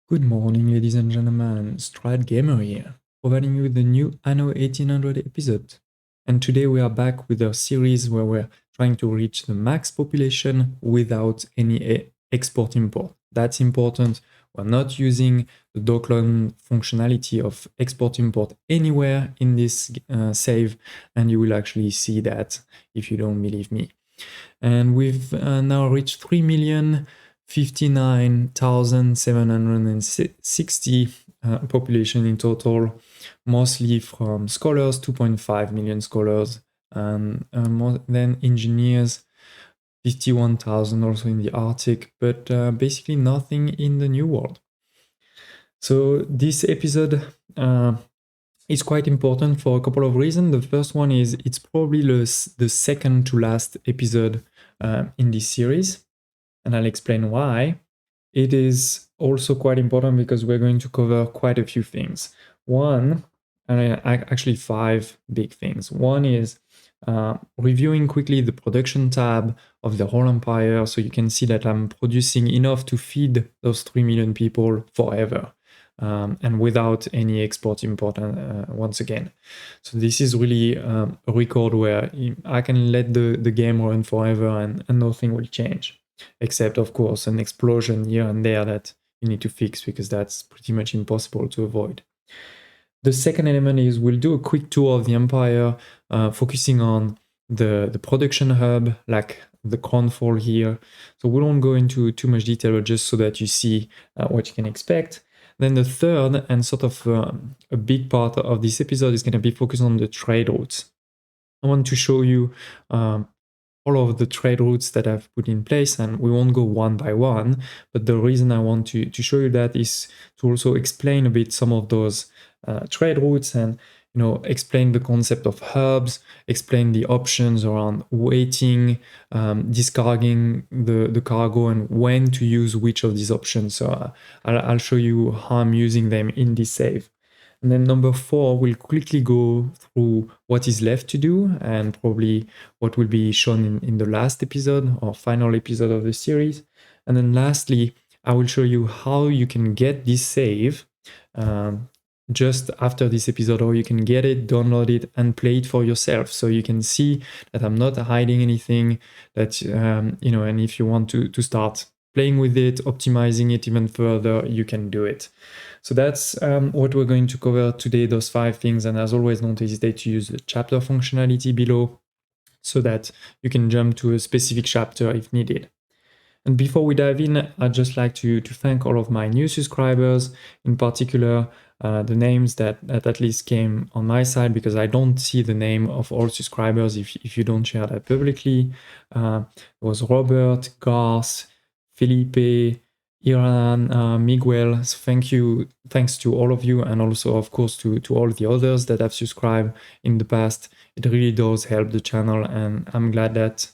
Good morning, ladies and gentlemen. Stride Gamer here, providing you with the new Anno 1800 episode. And today we are back with a series where we're trying to reach the max population without any export-import. That's important. We're not using the dockload functionality of export-import anywhere in this save, and you will actually see that if you don't believe me. And we've now reached 3,059,760 population in total, mostly from scholars, 2.5 million scholars, and more than engineers, 51,000 also in the Arctic, but basically nothing in the New World. So this episode is quite important for a couple of reasons. The first one is it's probably the second to last episode in this series, and I'll explain why. It is also quite important because we're going to cover quite a few things. Actually 5 big things. One is reviewing quickly the production tab of the whole empire, so you can see that I'm producing enough to feed those 3 million people forever. And without any export-import once again. So this is really a record where I can let the game run forever and nothing will change. Except, of course, an explosion here and there that you need to fix because that's pretty much impossible to avoid. The second element is we'll do a quick tour of the empire, focusing on the production hub, like the cornfall here. So we won't go into too much detail, just so that you see what you can expect. Then the third and sort of a big part of this episode is going to be focused on the trade routes. I want to show you all of the trade routes that I've put in place, and we won't go one by one, but the reason I want to show you that is to also explain a bit some of those trade routes and explain the concept of hubs, explain the options around waiting, discarding the cargo, and when to use which of these options. So I'll show you how I'm using them in this save. And then number 4, we'll quickly go through what is left to do and probably what will be shown in the last episode or final episode of the series. And then lastly, I will show you how you can get this save just after this episode, or you can get it, download it, and play it for yourself. So you can see that I'm not hiding anything, that, and if you want to start playing with it, optimizing it even further, you can do it. So that's what we're going to cover today, those 5 things. And as always, don't hesitate to use the chapter functionality below so that you can jump to a specific chapter if needed. And before we dive in, I'd just like to thank all of my new subscribers, in particular the names that at least came on my side, because I don't see the name of all subscribers if you don't share that publicly. It was Robert, Garth, Felipe, Iran, Miguel. So thanks to all of you, and also of course to all the others that have subscribed in the past. It really does help the channel, and I'm glad that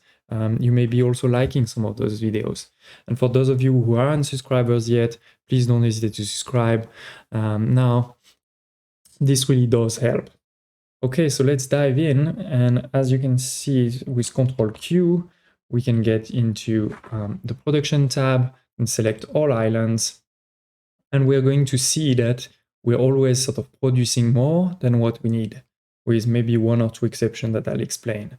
you may be also liking some of those videos. And for those of you who aren't subscribers yet, please don't hesitate to subscribe. Now, this really does help. Okay, so let's dive in. And as you can see with Control Q, we can get into the production tab and select all islands. And we're going to see that we're always sort of producing more than what we need, with maybe 1 or 2 exceptions that I'll explain.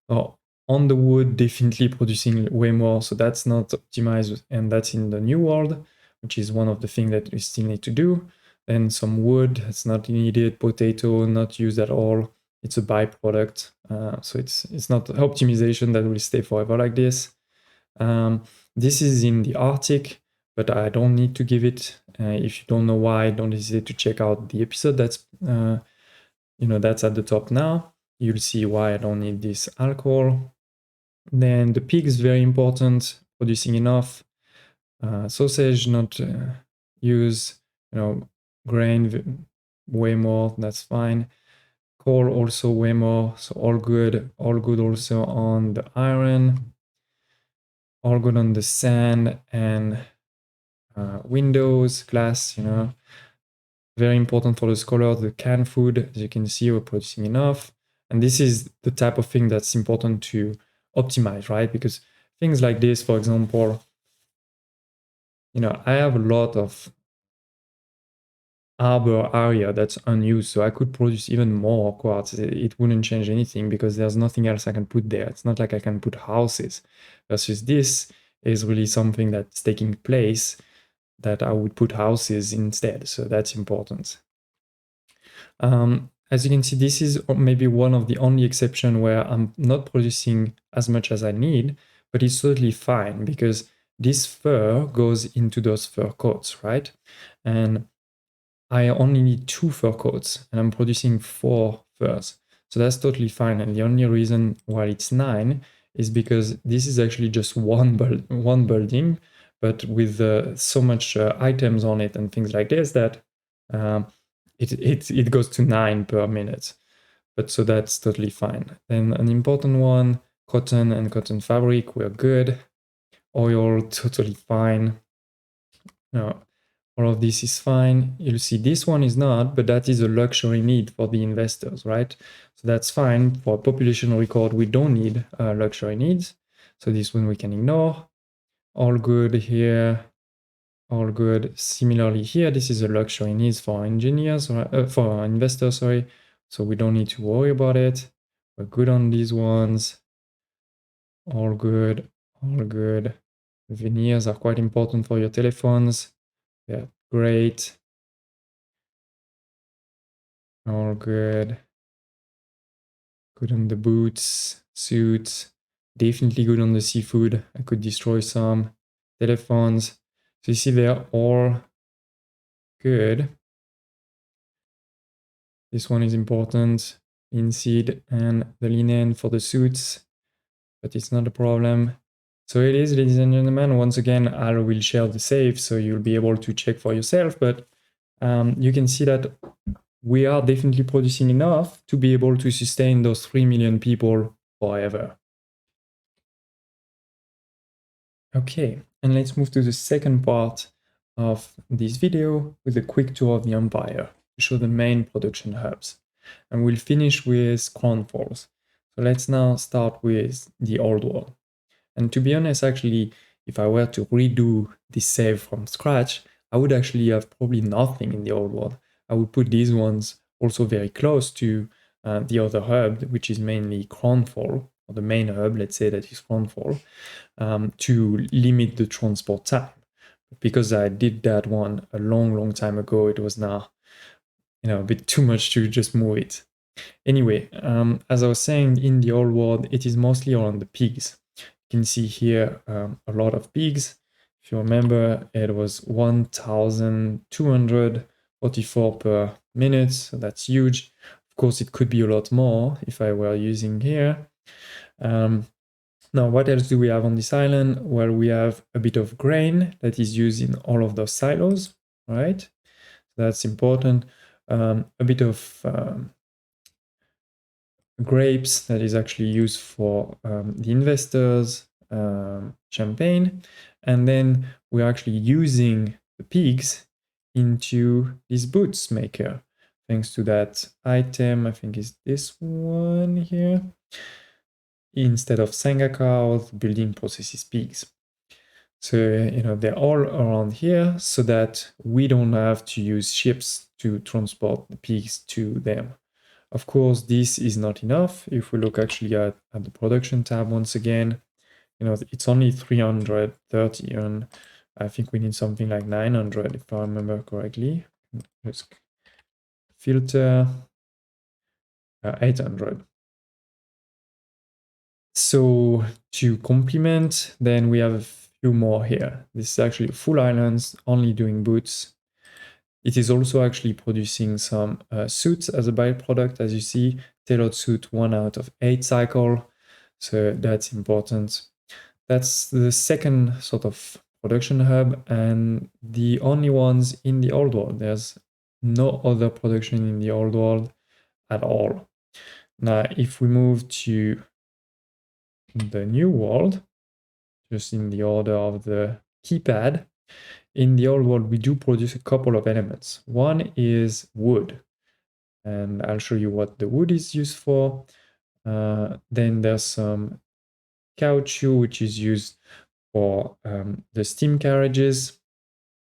Now, on the wood, definitely producing way more, so that's not optimized, and that's in the New World, which is one of the things that we still need to do. Then some wood, it's not needed. Potato, not used at all. It's a byproduct, so it's not optimization that will stay forever like this. This is in the Arctic, but I don't need to give it. If you don't know why, don't hesitate to check out the episode that's that's at the top now. You'll see why I don't need this alcohol. Then the pig is very important, producing enough. Sausage, not use, grain way more, that's fine. Coal also way more, so all good. All good also on the iron. All good on the sand and windows, glass, Very important for the scholar, the canned food. As you can see, we're producing enough. And this is the type of thing that's important to optimize, right? Because things like this, for example, I have a lot of harbor area that's unused. So I could produce even more quartz. It wouldn't change anything because there's nothing else I can put there. It's not like I can put houses. Versus this is really something that's taking place that I would put houses instead. So that's important. As you can see, this is maybe one of the only exception where I'm not producing as much as I need, but it's totally fine because this fur goes into those fur coats, right? And I only need 2 fur coats and I'm producing 4 furs. So that's totally fine. And the only reason why it's 9 is because this is actually just one building, but with so much items on it and things like this that um, it goes to 9 per minute. But so that's totally fine. Then an important one, cotton and cotton fabric, we're good. Oil, totally fine. No, all of this is fine. You'll see this one is not, but that is a luxury need for the investors, right? So that's fine. For a population record, we don't need luxury needs. So this one we can ignore. All good here. All good. Similarly here, this is a luxury needs for engineers, for investors, sorry. So we don't need to worry about it. We're good on these ones. All good. All good. Veneers are quite important for your telephones. They're great. All good. Good on the boots, suits. Definitely good on the seafood. I could destroy some. Telephones. So you see they're all good. This one is important. Linseed and the linen for the suits. But it's not a problem. So it is, ladies and gentlemen. Once again, I will share the save so you'll be able to check for yourself. But you can see that we are definitely producing enough to be able to sustain those 3 million people forever. Okay, and let's move to the second part of this video with a quick tour of the empire to show the main production hubs. And we'll finish with Crown Falls. So let's now start with the old world. And to be honest, actually, if I were to redo this save from scratch, I would actually have probably nothing in the old world. I would put these ones also very close to the other hub, which is mainly Crownfall, or the main hub, let's say that is Crownfall, to limit the transport time. Because I did that one a long time ago, it was now a bit too much to just move it. Anyway, as I was saying, in the old world, it is mostly around the pigs. You can see here a lot of pigs. If you remember, it was 1,244 per minute, so that's huge. Of course, it could be a lot more if I were using here. Now, what else do we have on this island? Well, we have a bit of grain that is used in all of those silos, right? That's important. A bit of grapes that is actually used for the investors, champagne, and then we're actually using the pigs into this boots maker. Thanks to that item, I think is this one here. Instead of Senga cows, building processes pigs. So, they're all around here so that we don't have to use ships to transport the pigs to them. Of course, this is not enough. If we look actually at the production tab once again, it's only 330 and I think we need something like 900 if I remember correctly. Let's filter 800. So to complement, then we have a few more here. This is actually full islands, only doing boots. It is also actually producing some suits as a byproduct, as you see, tailored suit 1 out of 8 cycle. So that's important. That's the second sort of production hub and the only ones in the old world. There's no other production in the old world at all. Now, if we move to the new world, just in the order of the keypad, in the old world, we do produce a couple of elements. One is wood, and I'll show you what the wood is used for. Then there's some caoutchouc, which is used for the steam carriages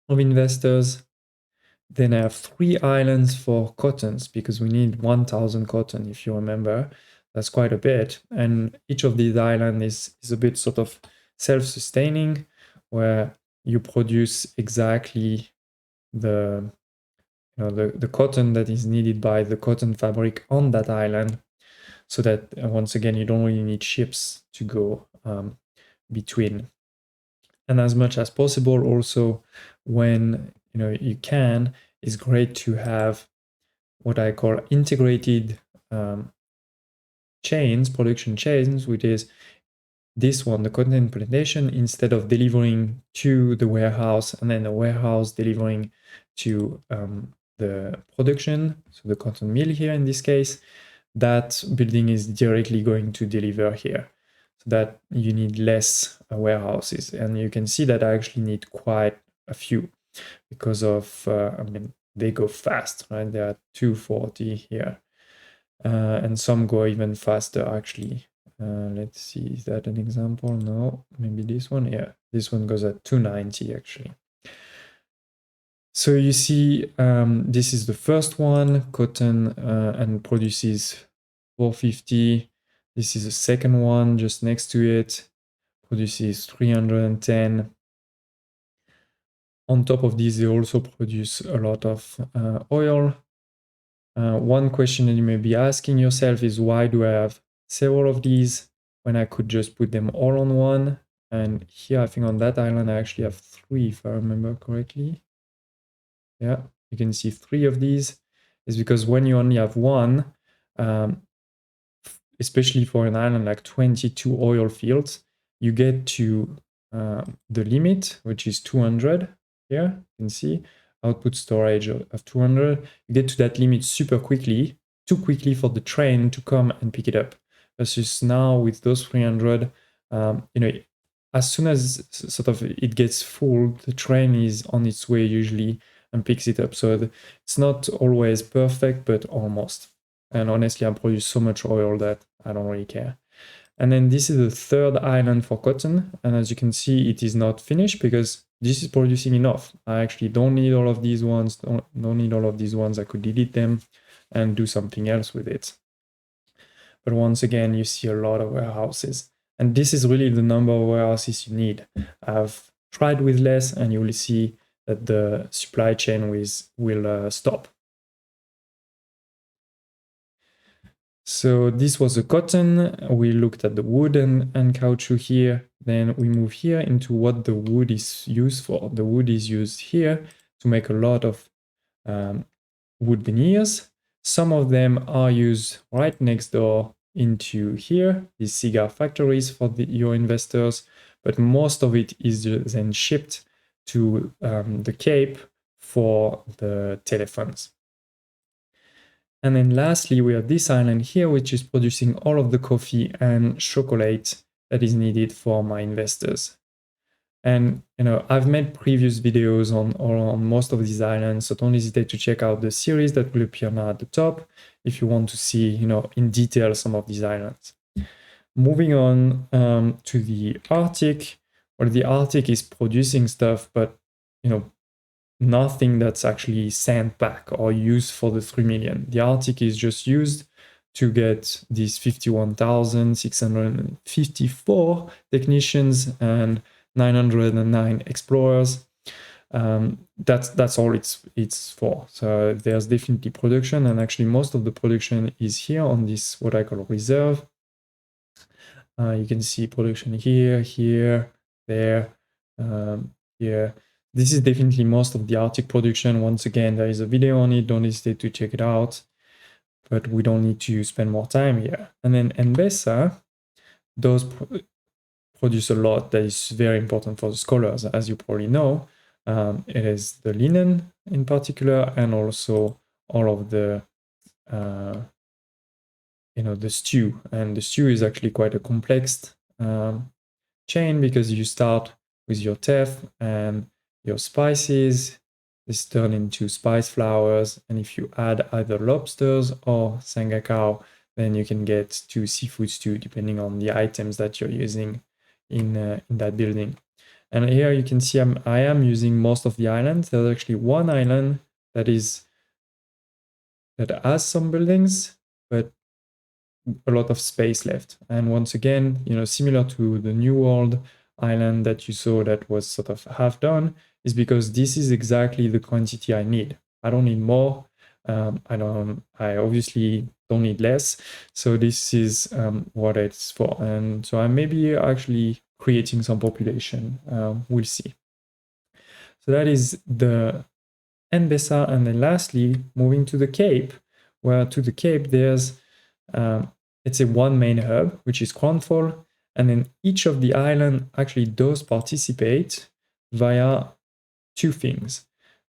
of investors. Then I have 3 islands for cottons because we need 1,000 cotton, if you remember. That's quite a bit. And each of these islands is a bit sort of self-sustaining, where you produce exactly the the cotton that is needed by the cotton fabric on that island, so that once again you don't really need ships to go between. And as much as possible, also when you can, it's great to have what I call integrated chains, production chains, which is this one, the cotton plantation, instead of delivering to the warehouse and then the warehouse delivering to the production, so the cotton mill here in this case, that building is directly going to deliver here, so that you need less warehouses. And you can see that I actually need quite a few because of, I mean, they go fast, right? There are 240 here. And some go even faster, actually. Let's see, is that an example? No, maybe this one. Yeah, this one goes at 290 actually. So you see, this is the first one, cotton, and produces 450. This is the second one just next to it, produces 310. On top of this, they also produce a lot of oil. One question that you may be asking yourself is, why do I have several of these when I could just put them all on one? And here, I think on that island, I actually have 3, if I remember correctly. Yeah, you can see 3 of these. Is because when you only have one, especially for an island like 22 oil fields, you get to the limit, which is 200 here. You can see output storage of 200. You get to that limit super quickly, too quickly for the train to come and pick it up. Versus now with those 300, as soon as sort of it gets full, the train is on its way usually and picks it up. So it's not always perfect, but almost. And honestly, I produce so much oil that I don't really care. And then this is the third island for cotton. And as you can see, it is not finished because this is producing enough. I actually don't need all of these ones. Don't need all of these ones. I could delete them and do something else with it. But once again, you see a lot of warehouses. And this is really the number of warehouses you need. I've tried with less, and you will see that the supply chain will stop. So this was the cotton. We looked at the wood and caoutchouc here. Then we move here into what the wood is used for. The wood is used here to make a lot of wood veneers. Some of them are used right next door into here, these cigar factories for your investors, but most of it is then shipped to the Cape for the telephones. And then lastly, we have this island here, which is producing all of the coffee and chocolate that is needed for my investors. And I've made previous videos on most of these islands, so don't hesitate to check out the series that will appear now at the top if you want to see in detail some of these islands. Moving on to the Arctic. Well, the Arctic is producing stuff, but nothing that's actually sent back or used for the 3 million. The Arctic is just used to get these 51,654 technicians and 909 explorers. That's all it's for. So there's definitely production, and actually most of the production is here on this what I call reserve. You can see production here, there, here. This is definitely most of the Arctic production. Once again, there is a video on it. Don't hesitate to check it out. But we don't need to spend more time here. And then Mbesa does produce a lot that is very important for the scholars, as you probably know. It is the linen in particular, and also all of the the stew. And the stew is actually quite a complex chain, because you start with your teff and your spices. This turn into spice flowers, and if you add either lobsters or sangakau, then you can get to seafood stew, depending on the items that you're using in that building. And here you can see I am using most of the islands. There's actually one island that has some buildings, but a lot of space left. And once again, similar to the New World island that you saw that was sort of half done, is because this is exactly the quantity I need. I don't need more. I obviously don't need less. So this is what it's for. And so I may be actually creating some population. We'll see. So that is the Enbesa. And then lastly, moving to the Cape, where to the Cape there's it's a one main hub, which is Cornfall, and then each of the island actually does participate via two things.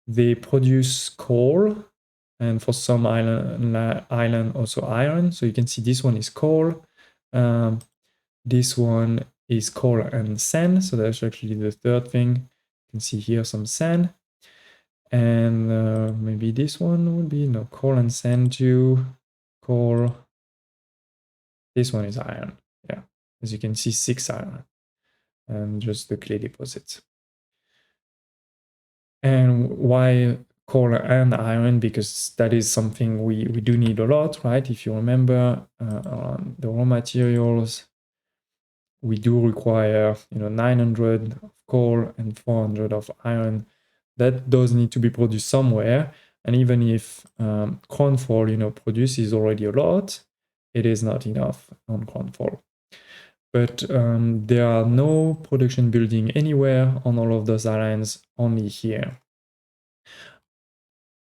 They produce coal, and for some island also iron. So you can see this one is coal. This one is coal and sand. So that's actually the third thing. You can see here some sand. And maybe this one would be coal and sand too. Coal. This one is iron. Yeah, as you can see, 6 iron and just the clay deposits. And why coal and iron? Because that is something we do need a lot, right? If you remember, on the raw materials, we do require 900 of coal and 400 of iron. That does need to be produced somewhere. And even if Cornfall produces already a lot, it is not enough on Cornfall. But there are no production building anywhere on all of those islands, only here.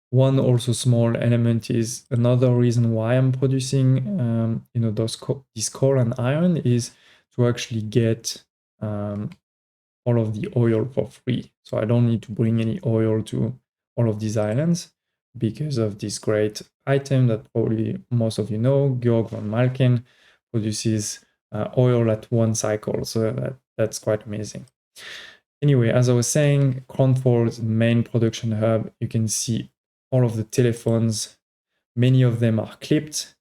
One also small element is another reason why I'm producing this coal and iron is to actually get all of the oil for free. So I don't need to bring any oil to all of these islands because of this great item that probably most of you know, Georg von Malkin produces oil at 1 cycle. So that's quite amazing. Anyway, as I was saying, Cornfall's main production hub, you can see all of the telephones. Many of them are clipped.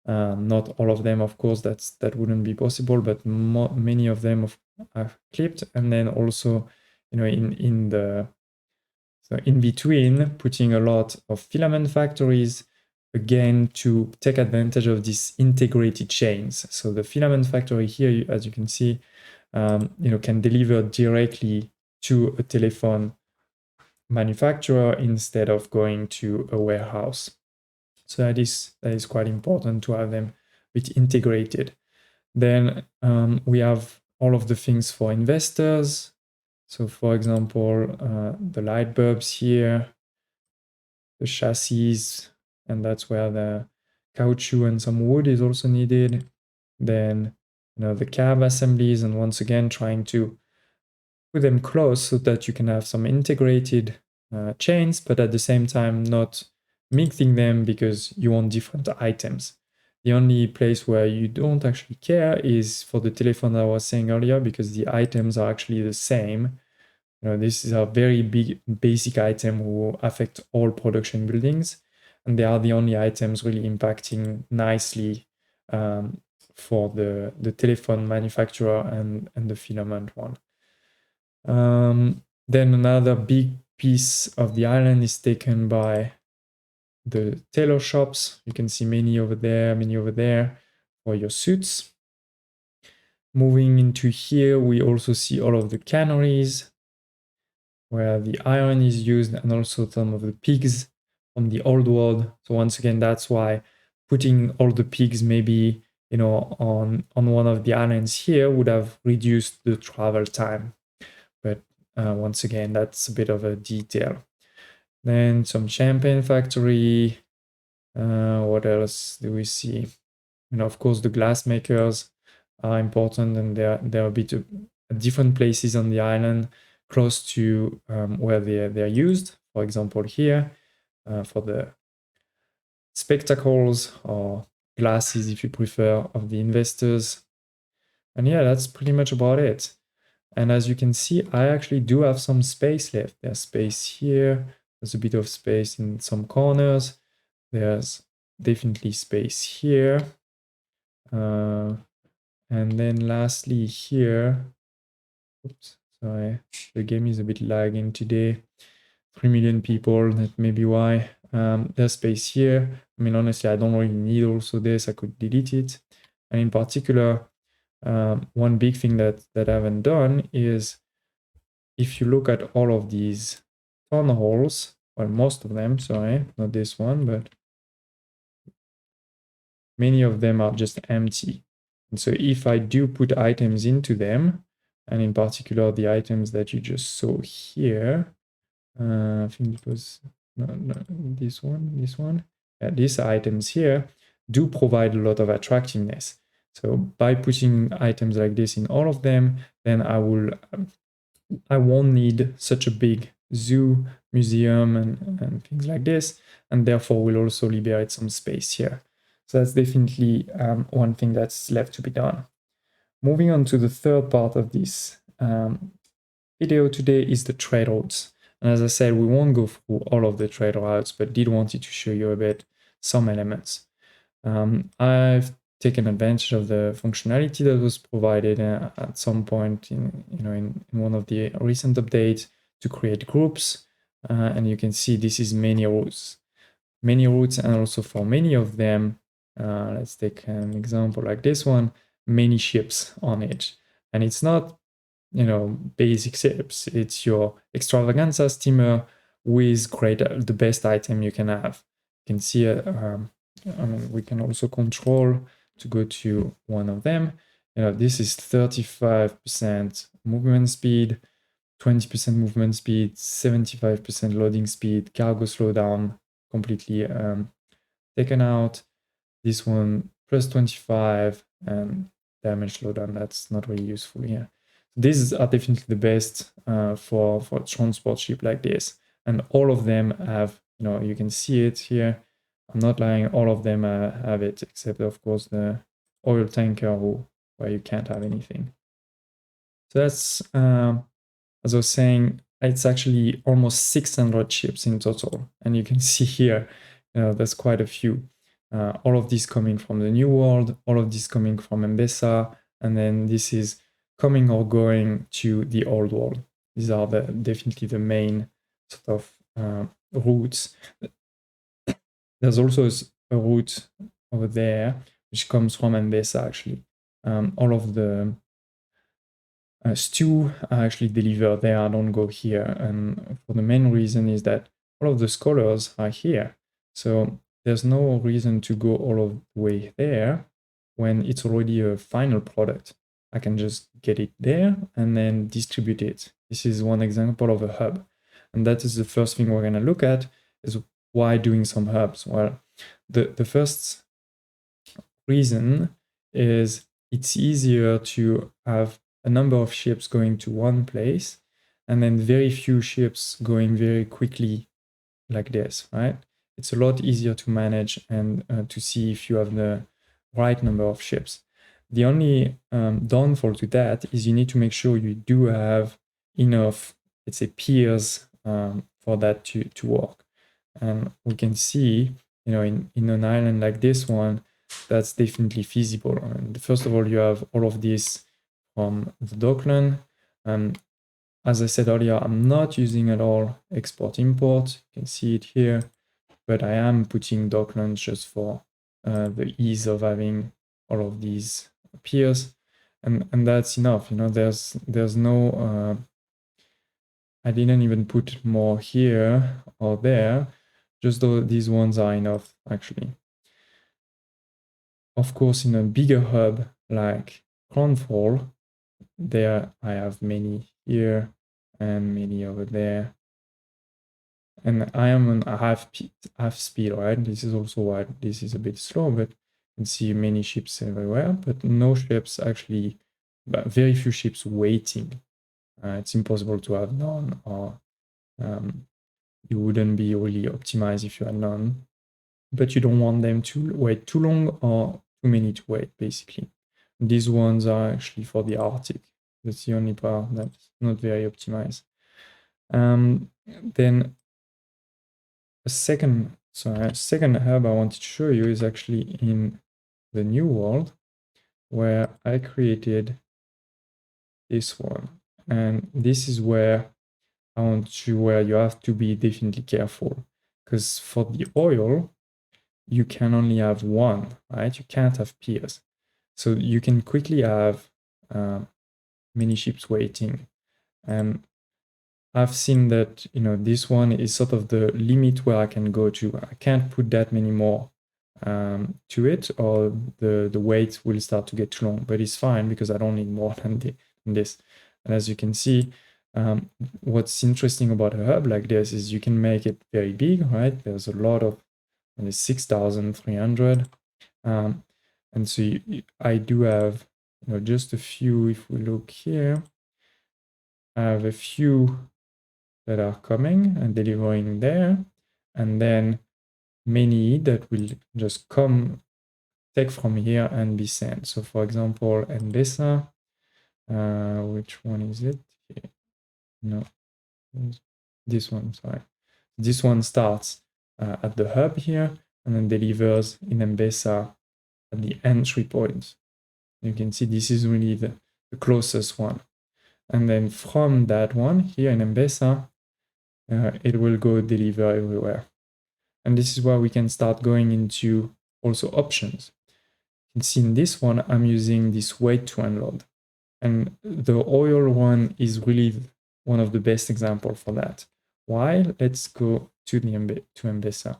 Not all of them, of course, that wouldn't be possible, but many of them are clipped. And then also, in between, putting a lot of filament factories, again, to take advantage of these integrated chains. So the filament factory here, as you can see, can deliver directly to a telephone manufacturer instead of going to a warehouse. So that is quite important to have them a bit integrated. Then we have all of the things for investors. So for example, the light bulbs here, the chassis, and that's where the caoutchouc and some wood is also needed. Then the cab assemblies, and once again trying to put them close so that you can have some integrated chains, but at the same time not mixing them because you want different items. The only place where you don't actually care is for the telephone I was saying earlier, because the items are actually the same. This is a very big basic item who affect all production buildings, and they are the only items really impacting nicely for the telephone manufacturer and the filament one. Then another big piece of the island is taken by the tailor shops. You can see many over there for your suits. Moving into here, we also see all of the canneries where the iron is used, and also some of the pigs from the old world. So once again, that's why putting all the pigs maybe on one of the islands here would have reduced the travel time. But once again, that's a bit of a detail. Then some champagne factory. What else do we see? Of course, the glass makers are important, and they're a bit at different places on the island, close to where they're used. For example, here for the spectacles or glasses, if you prefer, of the investors. And yeah, that's pretty much about it. And as you can see, I actually do have some space left. There's space here. There's a bit of space in some corners. There's definitely space here. And then lastly here, oops, sorry, the game is a bit lagging today. 3 million people, that may be why. There's space here. I mean, honestly, I don't really need also this. I could delete it. And in particular, one big thing that I haven't done is if you look at all of these ton holes, well, most of them, sorry, not this one, but many of them are just empty. And so if I do put items into them, and in particular the items that you just saw here, I think it was no, this one. Yeah, these items here do provide a lot of attractiveness. So by putting items like this in all of them, then I won't need such a big zoo, museum, and things like this, and therefore will also liberate some space here. So that's definitely one thing that's left to be done. Moving on to the third part of this video today is the trade routes. And as I said, we won't go through all of the trade routes, but did wanted to show you a bit some elements. I've taken advantage of the functionality that was provided at some point in one of the recent updates to create groups. And you can see this is many routes, and also for many of them, let's take an example like this one, many ships on it. And it's not basic ships. It's your extravaganza steamer with the best item you can have. You can see we can also control to go to one of them. This is 35% movement speed, 20% movement speed, 75% loading speed, cargo slowdown completely taken out. This one plus 25 and damage slowdown. That's not really useful here. These are definitely the best for transport ship like this, and all of them have, you can see it here. I'm not lying, all of them have it, except of course the oil tanker where you can't have anything. So that's, as I was saying, it's actually almost 600 ships in total, and you can see here, there's quite a few. All of these coming from the New World, all of this coming from Mbesa, and then this is coming or going to the Old World. These are definitely the main sort of routes. There's also a route over there which comes from Mbesa actually. All of the stew are actually delivered there. I don't go here, and for the main reason is that all of the scholars are here. So there's no reason to go all of the way there when it's already a final product. I can just get it there and then distribute it. This is one example of a hub. And that is the first thing we're going to look at, is why doing some hubs. Well, the first reason is it's easier to have a number of ships going to one place and then very few ships going very quickly like this, right? It's a lot easier to manage and to see if you have the right number of ships. The only downfall to that is you need to make sure you do have enough, let's say, piers for that to work. And we can see, in an island like this one, that's definitely feasible. And first of all, you have all of this from the Dockland. As I said earlier, I'm not using at all export-import. You can see it here, but I am putting Dockland just for the ease of having all of these piers, and that's enough. There's no. I didn't even put more here or there. Just though these ones are enough actually. Of course, in a bigger hub like Crownfall, there I have many here and many over there. And I am on a half speed, right? This is also why this is a bit slow, but you can see many ships everywhere, but no ships actually, but very few ships waiting. It's impossible to have none, or you wouldn't be really optimized if you had none. But you don't want them to wait too long or too many to wait, basically. These ones are actually for the Arctic. That's the only part that's not very optimized. Then a second hub I wanted to show you is actually in the New World, where I created this one. And this is where where you have to be definitely careful. because for the oil, you can only have one, right? You can't have peers. So you can quickly have many ships waiting. And I've seen that, this one is sort of the limit where I can go to. I can't put that many more to it, or the wait will start to get too long, but it's fine because I don't need more than this. And as you can see, what's interesting about a hub like this is you can make it very big, right? There's a lot of, 6,300. And so I do have, just a few. If we look here, I have a few that are coming and delivering there, and then many that will just take from here and be sent. So for example, Mbesa, which one is it? No, this one, sorry. This one starts at the hub here and then delivers in Mbesa at the entry point. You can see this is really the closest one. And then from that one here in Mbesa, it will go deliver everywhere. And this is where we can start going into also options. You can see in this one, I'm using this wait to unload. And the oil one is really one of the best examples for that. Why? Let's go to Mbesa.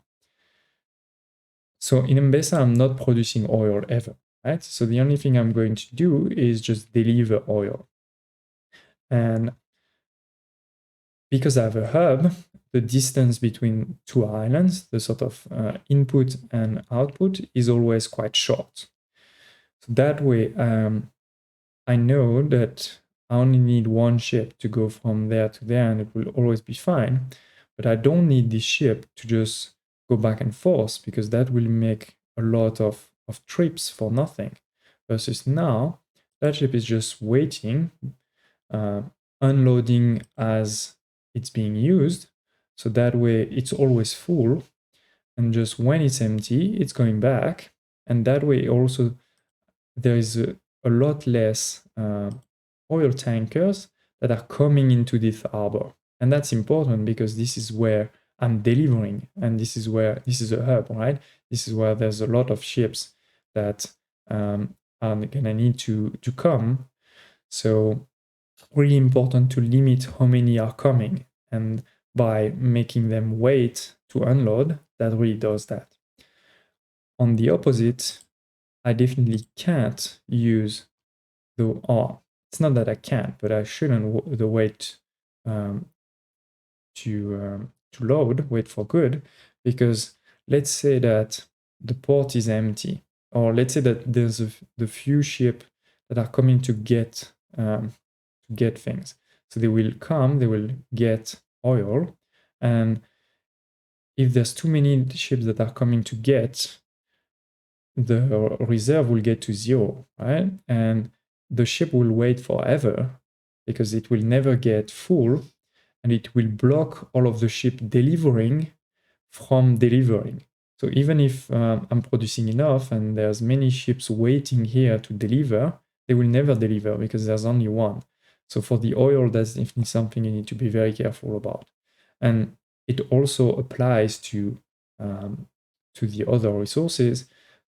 So in Mbesa, I'm not producing oil ever, right? So the only thing I'm going to do is just deliver oil. And because I have a hub, the distance between two islands, the sort of input and output, is always quite short. So that way, I know that I only need one ship to go from there to there, and it will always be fine. But I don't need this ship to just go back and forth, because that will make a lot of trips for nothing. Versus now, that ship is just waiting, unloading as it's being used. So that way it's always full. And just when it's empty, it's going back. And that way also there is a lot less oil tankers that are coming into this harbor. And that's important because this is where I'm delivering, and this is a hub, right? This is where there's a lot of ships that are gonna need to come. So really important to limit how many are coming, and by making them wait to unload, that really does that. On the opposite, I definitely can't use it's not that I can't, but I shouldn't wait to load, wait for good, because let's say that the port is empty, or let's say that there's the few ships that are coming to get things. So they will come, they will get oil, and if there's too many ships that are coming to get, the reserve will get to 0, right? And the ship will wait forever because it will never get full, and it will block all of the ship delivering from delivering. So even if I'm producing enough and there's many ships waiting here to deliver, they will never deliver because there's only one. So for the oil, that's definitely something you need to be very careful about. And it also applies to the other resources.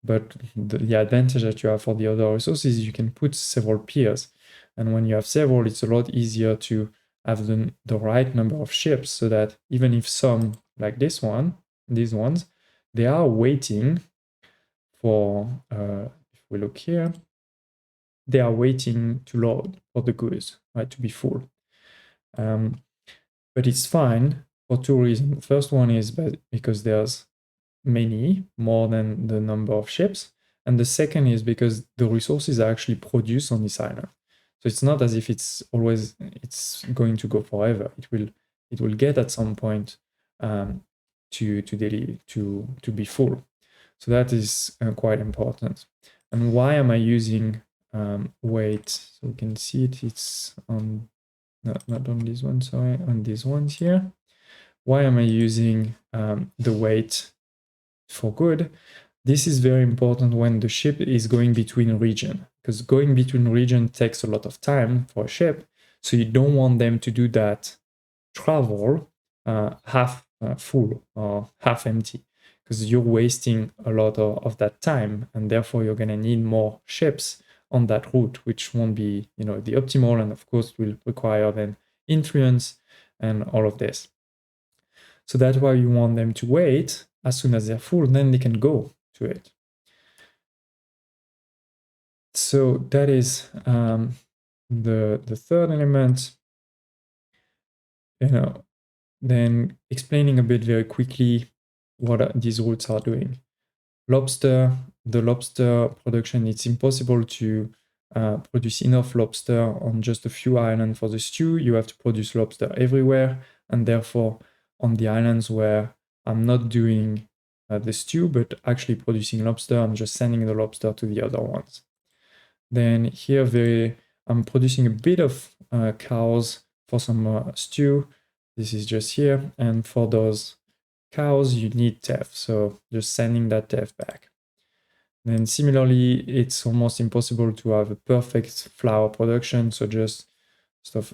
But the advantage that you have for the other resources is you can put several peers. And when you have several, it's a lot easier to have the right number of ships, so that even if some, like these ones, they are waiting for, if we look here, they are waiting to load for the goods, right, to be full. But it's fine for two reasons. The first one is because there's more than the number of ships. And the second is because the resources are actually produced on this island. So it's not as if it's going to go forever. It will get at some point to be full. So that is quite important. And why am I using wait? So we can see it's on, not on this one, sorry, on these ones here. Why am I using the wait for good? This is very important when the ship is going between region, because going between region takes a lot of time for a ship. So you don't want them to do that travel half full or half empty, because you're wasting a lot of that time, and therefore you're going to need more ships on that route, which won't be, the optimal, and of course will require then influence and all of this. So that's why you want them to wait. As soon as they're full, then they can go to it. So that is the third element. Then explaining a bit very quickly what these routes are doing. The lobster production, it's impossible to produce enough lobster on just a few islands for the stew. You have to produce lobster everywhere, and therefore on the islands where I'm not doing the stew, but actually producing lobster, I'm just sending the lobster to the other ones. Then here I'm producing a bit of cows for some stew. This is just here, and for those cows you need teff, so just sending that teff back. Then similarly, it's almost impossible to have a perfect flour production, so just sort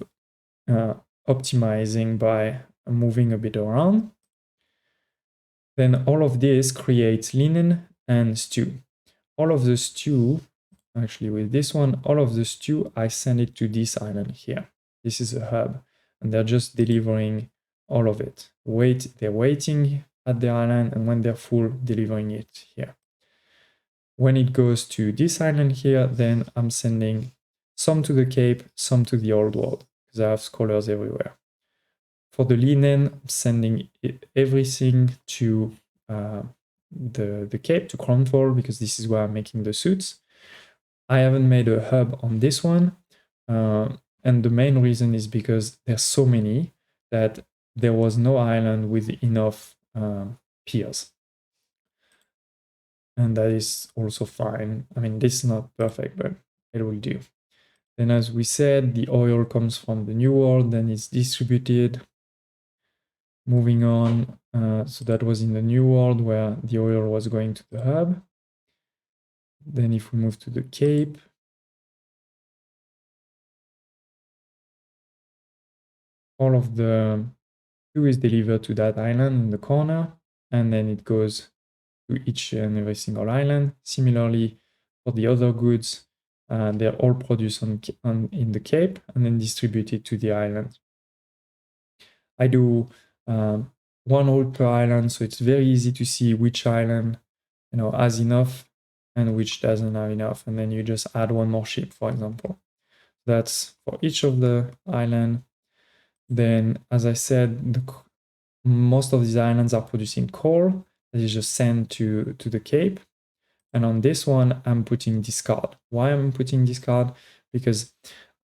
of optimizing by moving a bit around. Then all of this creates linen and stew. All of the stew, actually with this one, all of the stew, I send it to this island here. This is a hub, and they're just delivering all of it. They're waiting at the island, and when they're full, delivering it here. When it goes to this island here, then I'm sending some to the Cape, some to the Old World, because I have scholars everywhere. For the linen, I'm sending everything to the Cape, to Cornwall, because this is where I'm making the suits. I haven't made a hub on this one, and the main reason is because there's so many that there was no island with enough piers. And that is also fine. I mean, this is not perfect, but it will do. Then as we said, the oil comes from the New World, then it's distributed. Moving on, so that was in the New World where the oil was going to the hub. Then if we move to the Cape, all of the stew is delivered to that island in the corner, and then it goes to each and every single island. Similarly, for the other goods, they're all produced in the Cape and then distributed to the island. I do one route per island, so it's very easy to see which island has enough and which doesn't have enough, and then you just add one more ship, for example. That's for each of the island. Then, as I said, most of these islands are producing coal that is just sent to the Cape. And on this one, I'm putting discard. Why am I putting discard? Because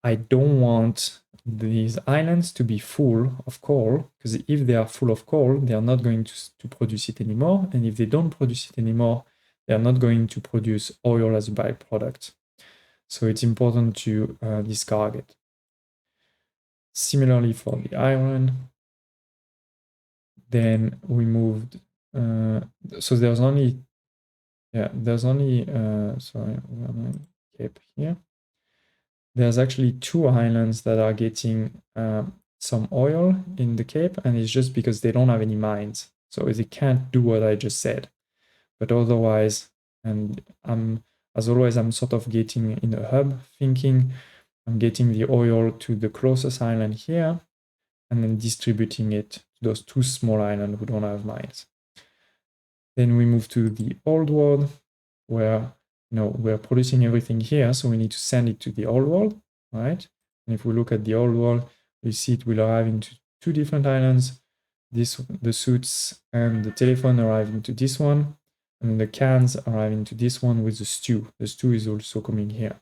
I don't want these islands to be full of coal, because if they are full of coal, they are not going to produce it anymore. And if they don't produce it anymore, they are not going to produce oil as a byproduct. So it's important to discard it. Similarly for the iron, then we moved, so there's only, sorry, Cape here. There's actually 2 islands that are getting some oil in the Cape, and it's just because they don't have any mines. So they can't do what I just said. But otherwise, and as always, I'm sort of getting in a hub thinking. I'm getting the oil to the closest island here, and then distributing it to those 2 small islands who don't have mines. Then we move to the Old World, where we're producing everything here, so we need to send it to the Old World, right? And if we look at the Old World, we see it will arrive into 2 different islands. The suits and the telephone arrive into this one, and the cans arrive into this one with the stew. The stew is also coming here.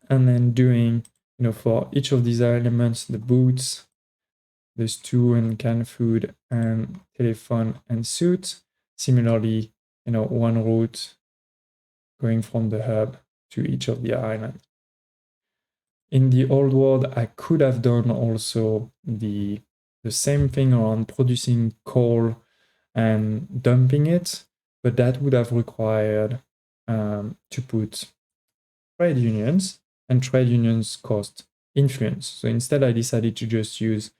And then doing, for each of these elements, the boots, the stew and canned food, and telephone and suit. Similarly, one route going from the hub to each of the islands. In the Old World, I could have done also the same thing around producing coal and dumping it, but that would have required to put trade unions, and trade unions cost influence. So instead, I decided to just use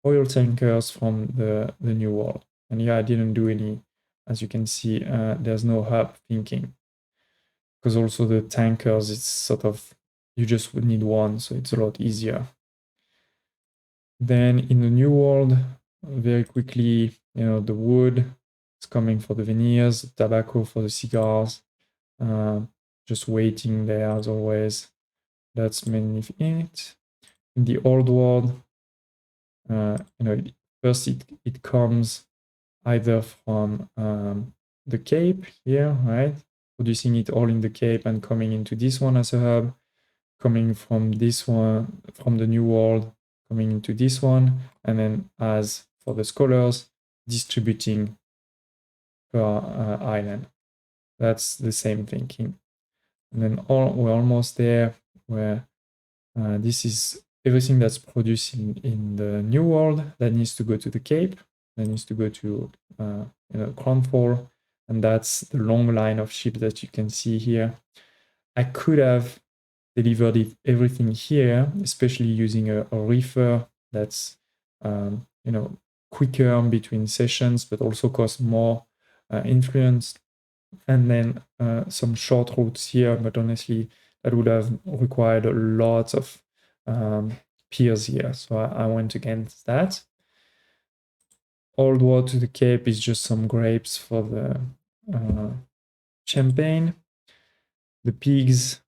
oil tankers from the New World. And yeah, I didn't do any, as you can see, there's no hub thinking. Because also the tankers, it's sort of, you just would need one, so it's a lot easier. Then in the New World, very quickly, the wood is coming for the veneers, tobacco for the cigars, just waiting there as always. That's mainly it. In the Old World, first it comes either from the Cape here, right? Producing it all in the Cape and coming into this one as a hub, coming from this one, from the New World, coming into this one, and then as for the scholars, distributing per island. That's the same thinking. And then we're almost there, where this is everything that's produced in the New World that needs to go to the Cape, that needs to go to Crownfall, and that's the long line of ships that you can see here. I could have delivered everything here, especially using a reefer that's quicker between sessions, but also costs more influence, and then some short routes here. But honestly, that would have required a lot of piers here, so I went against that. Old World to the Cape is just some grapes for the champagne. The pigs,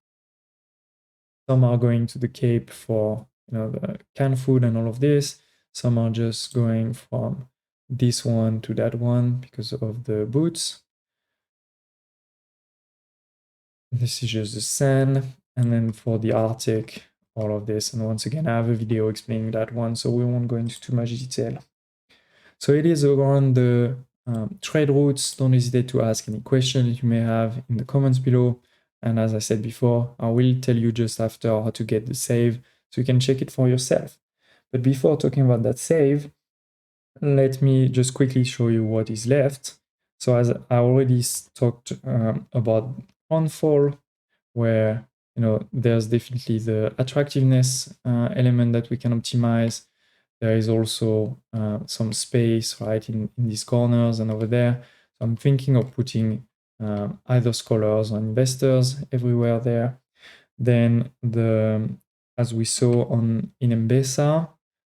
some are going to the Cape for the canned food and all of this. Some are just going from this one to that one because of the boots. This is just the sand. And then for the Arctic, all of this. And once again, I have a video explaining that one, so we won't go into too much detail. So it is around the trade routes. Don't hesitate to ask any questions you may have in the comments below. And as I said before, I will tell you just after how to get the save, so you can check it for yourself. But before talking about that save, let me just quickly show you what is left. So as I already talked about Onfall, where there's definitely the attractiveness element that we can optimize. There is also some space right in these corners and over there. So I'm thinking of putting either scholars or investors everywhere there. Then as we saw in Mbesa,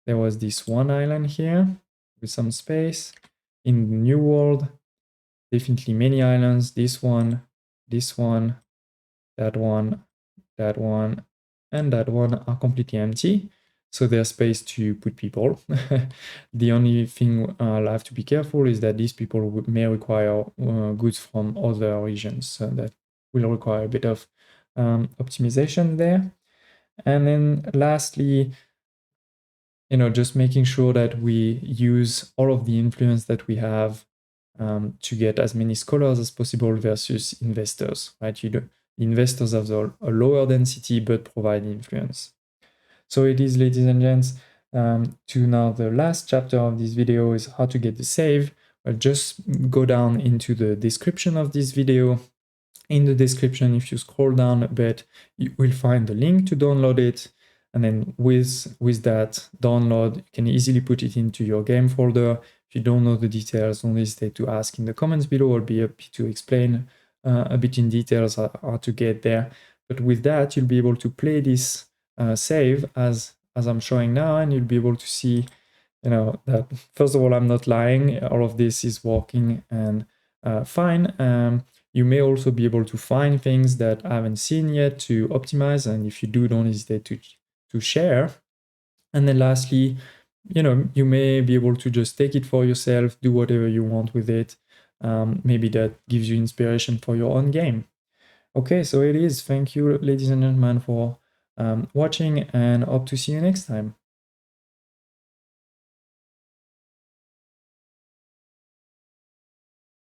there was this one island here with some space. In the New World, definitely many islands. This one, that one, and that one are completely empty. So there's space to put people. The only thing I'll have to be careful is that these people may require goods from other regions. So that will require a bit of optimization there. And then lastly, just making sure that we use all of the influence that we have to get as many scholars as possible versus investors, right? Investors have a lower density but provide influence. So it is, ladies and gents, to now the last chapter of this video is how to get the save. I'll just go down into the description of this video. In the description, if you scroll down a bit, you will find the link to download it. And then with that download, you can easily put it into your game folder. If you don't know the details, don't hesitate to ask in the comments below. I'll be happy to explain a bit in details how to get there. But with that, you'll be able to play this save as I'm showing now, and you'll be able to see, that first of all, I'm not lying. All of this is working and fine. You may also be able to find things that I haven't seen yet to optimize, and if you do, don't hesitate to share. And then lastly, you may be able to just take it for yourself, do whatever you want with it. Maybe that gives you inspiration for your own game. Okay, so it is. Thank you, ladies and gentlemen, for watching, and hope to see you next time.